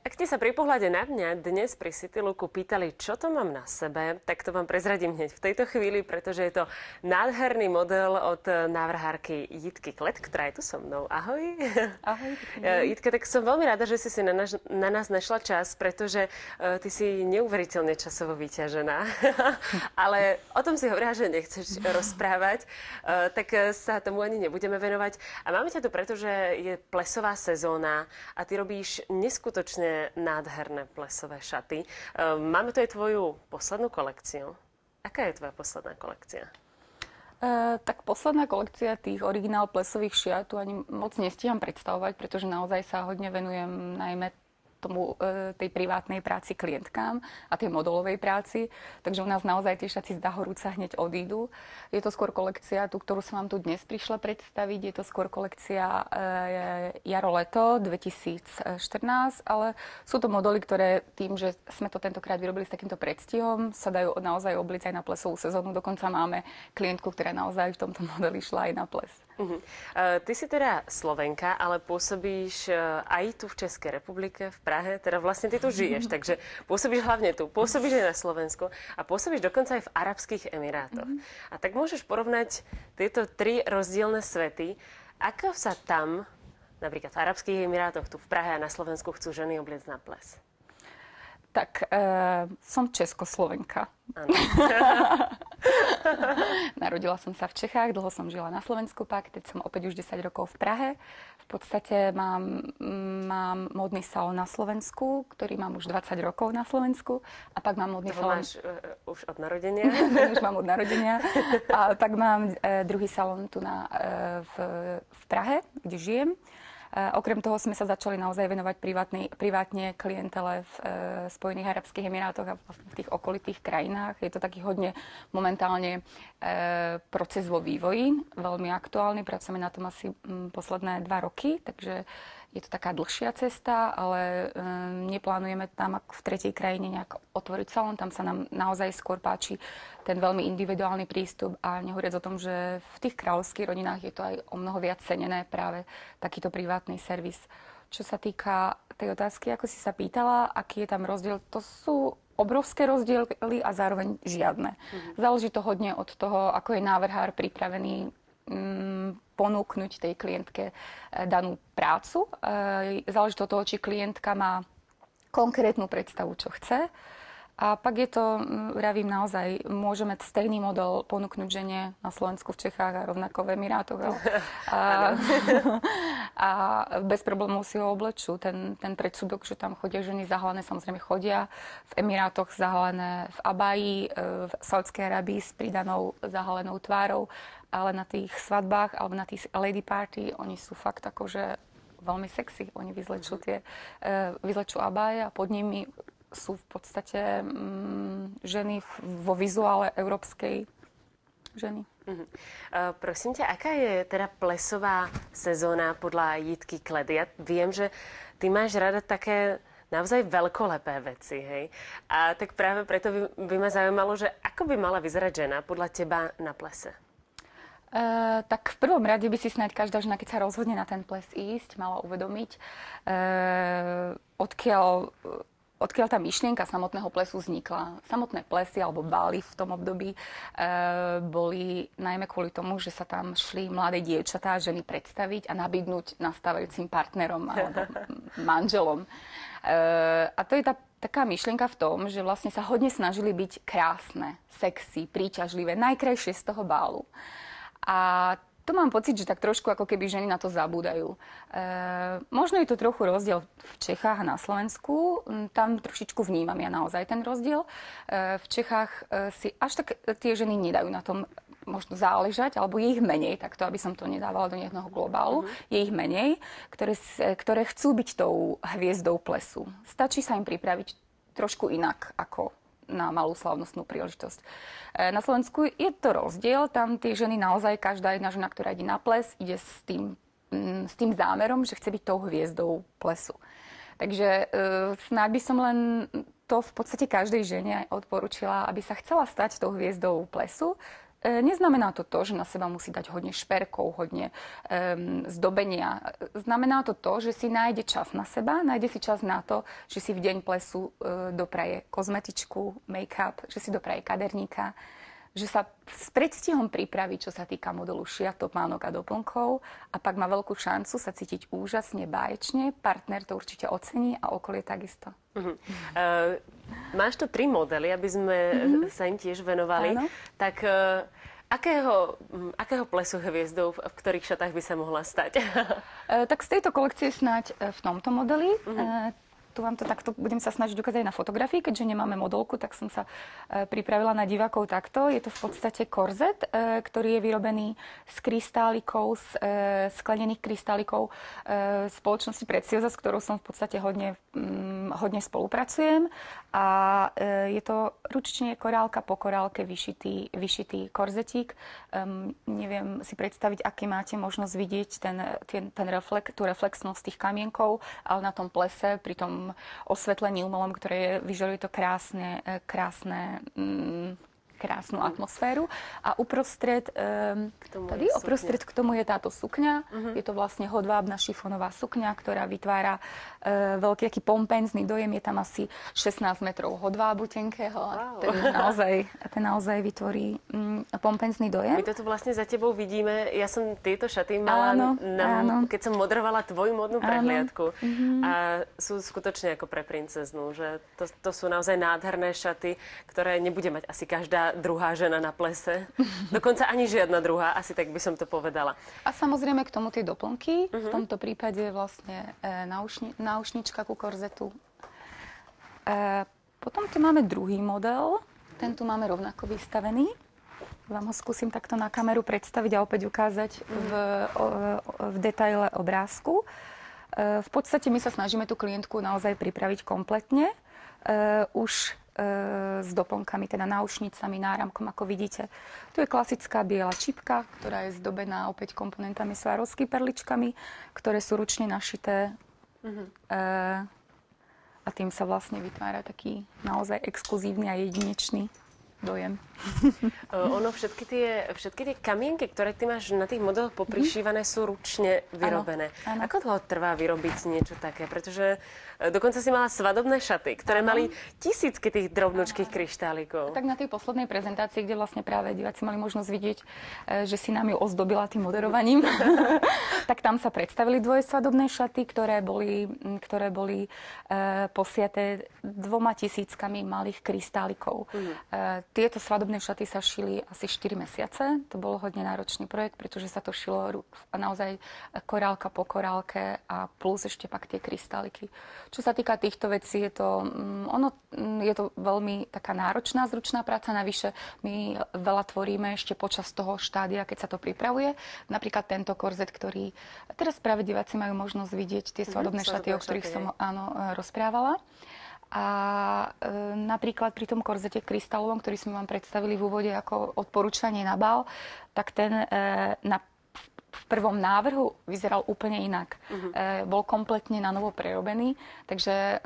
Ak ste sa pri pohľade na mňa dnes pri City Looku pýtali, čo to mám na sebe, tak to vám prezradím hneď v tejto chvíli, pretože je to nádherný model od návrhárky Jitky Klet, ktorá je tu so mnou. Ahoj. Ahoj. Jitka, tak som veľmi rada, že si na nás našla čas, pretože ty si neuveriteľne časovo vyťažená. Ale o tom si hovorila, že nechceš rozprávať, tak sa tomu ani nebudeme venovať. A máme ťa tu, pretože je plesová sezóna a ty robíš neskutočne nádherné plesové šaty. Máme tu aj tvoju poslednú kolekciu. Aká je tvoja posledná kolekcia? Tak posledná kolekcia tých originál plesových šiat tu ani moc nestíham predstavovať, pretože naozaj sa hodne venujem najmä tej privátnej práci klientkám a tej modelovej práci. Takže u nás naozaj tie šaty z Dahorúca hneď odídu. Je to skôr kolekcia, tú, ktorú som vám tu dnes prišla predstaviť. Je to skôr kolekcia Jaro-leto 2014, ale sú to modely, ktoré tým, že sme to tentokrát vyrobili s takýmto predstihom, sa dajú naozaj obliecť aj na plesovú sezónu. Dokonca máme klientku, ktorá naozaj v tomto modeli šla aj na ples. Ty si teda Slovenka, ale pôsobíš aj tu v Českej republike, v Prahe, teda vlastne ty tu žiješ, takže pôsobíš hlavne tu, pôsobíš aj na Slovensku a pôsobíš dokonca aj v Arabských Emirátoch. A tak môžeš porovnať tieto tri rozdielne svety, ako sa tam, napríklad v Arabských Emirátoch, tu v Prahe a na Slovensku chcú ženy obliecť na ples. Tak som Českoslovenka. Narodila som sa v Čechách, dlho som žila na Slovensku, pak teď som opäť už 10 rokov v Prahe. V podstate mám módny salón na Slovensku, ktorý mám už 20 rokov na Slovensku. A pak mám módny salón... máš už od narodenia? Už mám od narodenia. A pak mám druhý salón tu v Prahe, kde žijem. Okrem toho sme sa začali naozaj venovať privátne klientele v Spojených Arabských Emirátoch a v tých okolitých krajinách. Je to taký hodne momentálne proces vo vývoji, veľmi aktuálny. Pracujeme na tom asi posledné 2 roky, takže je to taká dlhšia cesta, ale neplánujeme tam ako v tretej krajine nejak otvoriť salón. Tam sa nám naozaj skôr páči ten veľmi individuálny prístup a nehovoriac o tom, že v tých kráľovských rodinách je to aj o mnoho viac cenené práve takýto privátny servis. Čo sa týka tej otázky, ako si sa pýtala, aký je tam rozdiel, to sú obrovské rozdiely a zároveň žiadne. Záleží to hodne od toho, ako je návrhár pripravený ponúknuť tej klientke danú prácu. Záleží to od toho, či klientka má konkrétnu predstavu, čo chce. A pak je to, vravím naozaj, môžeme stejný model ponúknuť žene na Slovensku, v Čechách a rovnako v Emirátoch. A bez problémov si ho oblečú. Ten predsudok, že tam chodia ženy zahalené, samozrejme chodia. V Emirátoch zahalené v abaji, v Saudskej Arabii s pridanou zahalenou tvárou, ale na tých svadbách alebo na tých lady party, oni sú fakt akože veľmi sexy. Oni vyzlečú abaje a pod nimi sú v podstate ženy vo vizuále európskej ženy. Prosím ťa, aká je teda plesová sezóna podľa Jitky Klet? Ja viem, že ty máš rada také naozaj veľkolepé veci, hej? A tak práve preto by ma zaujímalo, že ako by mala vyzerať žena podľa teba na plese? Tak v prvom rade by si snáď každá žena, keď sa rozhodne na ten ples ísť, mala uvedomiť, odkiaľ tá myšlienka samotného plesu vznikla. Samotné plesy alebo bály v tom období boli najmä kvôli tomu, že sa tam šli mladé dievčatá, ženy predstaviť a nabídnuť nastávajúcim partnerom alebo manželom. A to je taká myšlienka v tom, že vlastne sa hodne snažili byť krásne, sexy, príťažlivé, najkrajšie z toho bálu. A to mám pocit, že tak trošku ako keby ženy na to zabúdajú. Možno je to trochu rozdiel v Čechách a na Slovensku. Tam trošičku vnímam ja naozaj ten rozdiel. V Čechách si až tak tie ženy nedajú na tom možno záležať, alebo je ich menej, takto, aby som to nedávala do jedného globálu. Je ich menej, ktoré chcú byť tou hviezdou plesu. Stačí sa im pripraviť trošku inak ako na malú slávnostnú príležitosť. Na Slovensku je to rozdiel, tam tie ženy naozaj, každá jedna žena, ktorá ide na ples, ide s tým zámerom, že chce byť tou hviezdou plesu. Takže snáď by som len to v podstate každej žene odporúčila, aby sa chcela stať tou hviezdou plesu, neznamená to, že na seba musí dať hodne šperkov, hodne zdobenia. Znamená to, že si nájde čas na seba, nájde si čas na to, že si v deň plesu dopraje kozmetičku, make-up, že si dopraje kaderníka, že sa s predstihom pripraví, čo sa týka modelu šia, topánok a doplnkov a pak má veľkú šancu sa cítiť úžasne, báječne. Partner to určite ocení a okolie takisto. Máš tu 3 modely, aby sme sa im tiež venovali. Áno. Tak akého plesu hviezdou, v ktorých šatách by sa mohla stať? Tak z tejto kolekcie snáď v tomto modeli. Tu vám to takto budem sa snažiť ukázať na fotografii, keďže nemáme modelku, tak som sa pripravila na divákov takto. Je to v podstate korzet, ktorý je vyrobený z kristálikov, z sklenených kristálikov spoločnosti Preciosa, s ktorou som v podstate hodne spolupracujem. A je to ručne korálka po korálke vyšitý korzetík. Neviem si predstaviť, aký máte možnosť vidieť tú reflexnosť tých kamienkov, ale na tom plese, pri tom osvetlení umelom, ktoré vyžaruje to krásnu atmosféru. A uprostred k tomu je táto sukňa. Je to vlastne hodvábna šifónová sukňa, ktorá vytvára veľký aký pompenzný dojem. Je tam asi 16 metrov hodvábu tenkého. Wow. Ten naozaj vytvorí pompenzný dojem. My to tu vlastne za tebou vidíme. Ja som tieto šaty mala, keď som moderovala tvoju modnú prehliadku. A sú skutočne ako pre princeznú. Že to sú naozaj nádherné šaty, ktoré nebude mať asi každá druhá žena na plese. Dokonca ani žiadna druhá, asi tak by som to povedala. A samozrejme k tomu tie doplnky. V tomto prípade vlastne náušnička ku korzetu. Potom tu máme druhý model. Ten tu máme rovnako vystavený. Vám ho skúsim takto na kameru predstaviť a opäť ukázať v detaile obrázku. V podstate my sa snažíme tú klientku naozaj pripraviť kompletne. Už s doplnkami, teda náušnicami, náramkom, ako vidíte. Tu je klasická biela čipka, ktorá je zdobená opäť komponentami Swarovski perličkami, ktoré sú ručne našité. A tým sa vlastne vytvára taký naozaj exkluzívny a jedinečný dojem. Všetky tie kamienky, ktoré ty máš na tých modeloch poprišívané, sú ručne vyrobené. Áno. Ako dlho trvá vyrobiť niečo také? Pretože dokonca si mala svadobné šaty, ktoré mali tisícky tých drobnočkých kryštálikov. Tak na tej poslednej prezentácii, kde vlastne práve diváci mali možnosť vidieť, že si nám ju ozdobila tým moderovaním, tak tam sa predstavili dvoje svadobné šaty, ktoré boli posiaté 2000 malých krystálikov. Tieto svadobné šaty sa šili asi 4 mesiace. To bol hodne náročný projekt, pretože sa to šilo naozaj korálka po korálke a plus ešte pak tie krystáliky. Čo sa týka týchto vecí, je to veľmi taká náročná, zručná práca. Navyše my veľa tvoríme ešte počas toho štádia, keď sa to pripravuje. Napríklad tento korzet, ktorý teraz práve diváci majú možnosť vidieť tie svadobné šaty, o ktorých som rozprávala. A napríklad pri tom korzete krystálovom, ktorý sme vám predstavili v úvode ako odporúčanie na bal, tak ten v prvom návrhu vyzeral úplne inak. Bol kompletne na novo prerobený, takže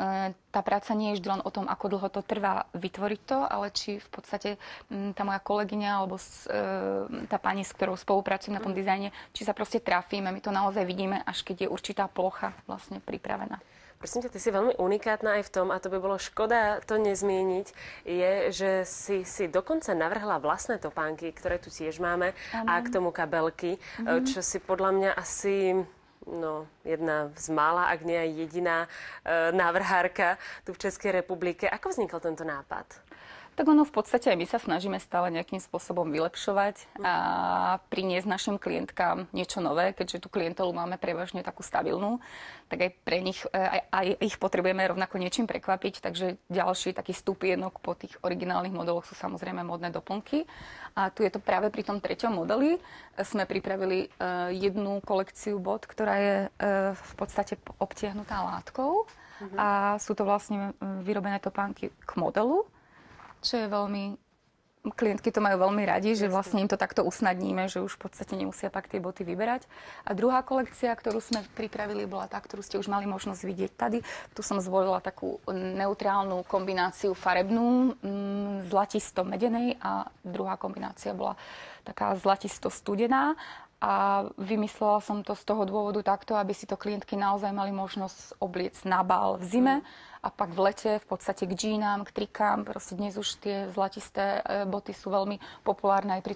tá práca nie je vždy len o tom, ako dlho to trvá vytvoriť to, ale či v podstate tá moja kolegyňa alebo tá pani, s ktorou spolupracujem na tom dizajne, či sa proste trafíme. My to naozaj vidíme, až keď je určitá plocha vlastne pripravená. Prosím ťa, ty si veľmi unikátna aj v tom, a to by bolo škoda to nezmieniť, je, že si dokonca navrhla vlastné topánky, ktoré tu tiež máme, a k tomu kabelky, čo si podľa mňa asi jedna z mála, ak nie aj jediná návrhárka tu v Českej republike. Ako vznikol tento nápad? Tak ono v podstate aj my sa snažíme stále nejakým spôsobom vylepšovať a priniesť našim klientkám niečo nové, keďže tú klientelu máme prevažne takú stabilnú, tak aj pre nich, aj ich potrebujeme rovnako niečím prekvapiť, takže ďalší taký stupienok po tých originálnych modeloch sú samozrejme modné doplnky. A tu je to práve pri tom treťom modeli. Sme pripravili jednu kolekciu bot, ktorá je v podstate obtiahnutá látkou a sú to vlastne vyrobené topánky k modelu, čo je veľmi klientky to majú veľmi radi, že vlastne im to takto usnadníme, že už v podstate nemusia pak tie boty vyberať. A druhá kolekcia, ktorú sme pripravili, bola tá, ktorú ste už mali možnosť vidieť tady. Tu som zvolila takú neutrálnu kombináciu farebnú, zlatisto-medenej, a druhá kombinácia bola taká zlatisto-studená. A vymyslela som to z toho dôvodu takto, aby si to klientky naozaj mali možnosť obliecť na bál v zime a pak v lete v podstate k džínám, k trikám. Proste dnes už tie zlatisté boty sú veľmi populárne aj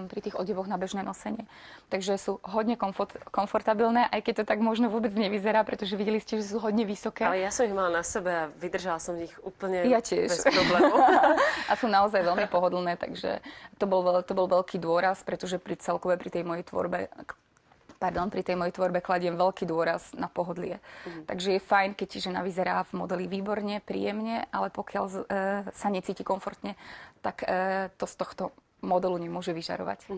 pri tých odevoch na bežné nosenie. Takže sú hodne komfortabilné, aj keď to tak možno vôbec nevyzerá, pretože videli ste, že sú hodne vysoké. Ale ja som ich mala na sebe a vydržala som ich úplne tiež. bez problémov. A sú naozaj veľmi pohodlné, takže to bol veľký dôraz, pretože pri tej mojej tvorbe kladiem veľký dôraz na pohodlie. Takže je fajn, keď žena vyzerá v modeli výborne, príjemne, ale pokiaľ sa necíti komfortne, tak to z tohto modelu nemôže vyžarovať.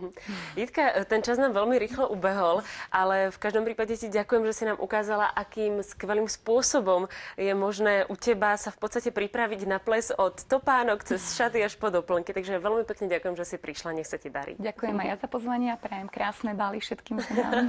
Jitka, ten čas nám veľmi rýchlo ubehol, ale v každom prípade ti ďakujem, že si nám ukázala, akým skvelým spôsobom je možné u teba sa v podstate pripraviť na ples od topánok cez šaty až po doplnky. Takže veľmi pekne ďakujem, že si prišla. Nech sa ti darí. Ďakujem aj ja za pozvanie a prajem krásne bály všetkým ženám.